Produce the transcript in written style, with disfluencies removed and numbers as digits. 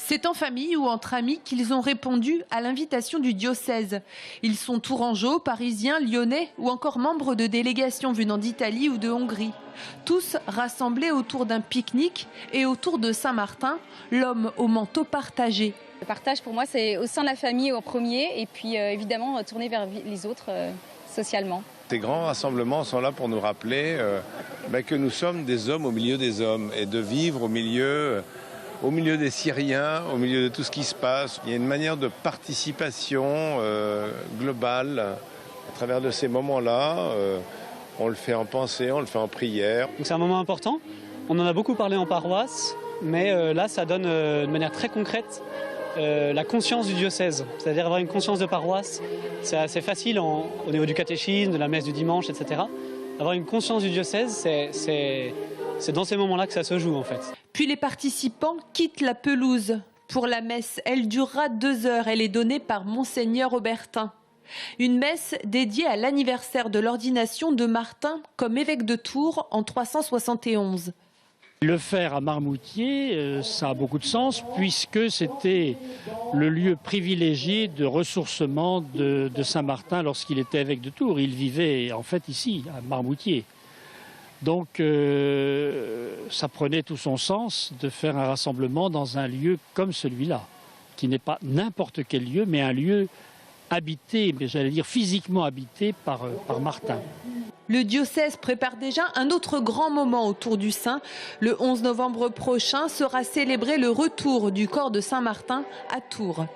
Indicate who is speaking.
Speaker 1: C'est en famille ou entre amis qu'ils ont répondu à l'invitation du diocèse. Ils sont tourangeaux, parisiens, lyonnais ou encore membres de délégations venant d'Italie ou de Hongrie. Tous rassemblés autour d'un pique-nique et autour de Saint-Martin, l'homme au manteau partagé.
Speaker 2: Le partage pour moi c'est au sein de la famille en premier et puis évidemment tourner vers les autres socialement.
Speaker 3: Ces grands rassemblements sont là pour nous rappeler que nous sommes des hommes au milieu des hommes et de vivre au milieu des Syriens, au milieu de tout ce qui se passe. Il y a une manière de participation globale à travers de ces moments-là. On le fait en pensée, on le fait en prière.
Speaker 4: C'est un moment important. On en a beaucoup parlé en paroisse, mais là, ça donne de manière très concrète la conscience du diocèse. C'est-à-dire avoir une conscience de paroisse. C'est assez facile au niveau du catéchisme, de la messe du dimanche, etc. Avoir une conscience du diocèse, c'est dans ces moments-là que ça se joue en fait.
Speaker 1: Puis les participants quittent la pelouse. Pour la messe, elle durera 2 heures. Elle est donnée par Monseigneur Aubertin. Une messe dédiée à l'anniversaire de l'ordination de Martin comme évêque de Tours en 371.
Speaker 5: Le faire à Marmoutier, ça a beaucoup de sens puisque c'était le lieu privilégié de ressourcement de Saint-Martin lorsqu'il était évêque de Tours. Il vivait en fait ici, à Marmoutier. Donc ça prenait tout son sens de faire un rassemblement dans un lieu comme celui-là, qui n'est pas n'importe quel lieu, mais un lieu habité, mais j'allais dire physiquement habité par Martin.
Speaker 1: Le diocèse prépare déjà un autre grand moment autour du saint. Le 11 novembre prochain sera célébré le retour du corps de Saint-Martin à Tours.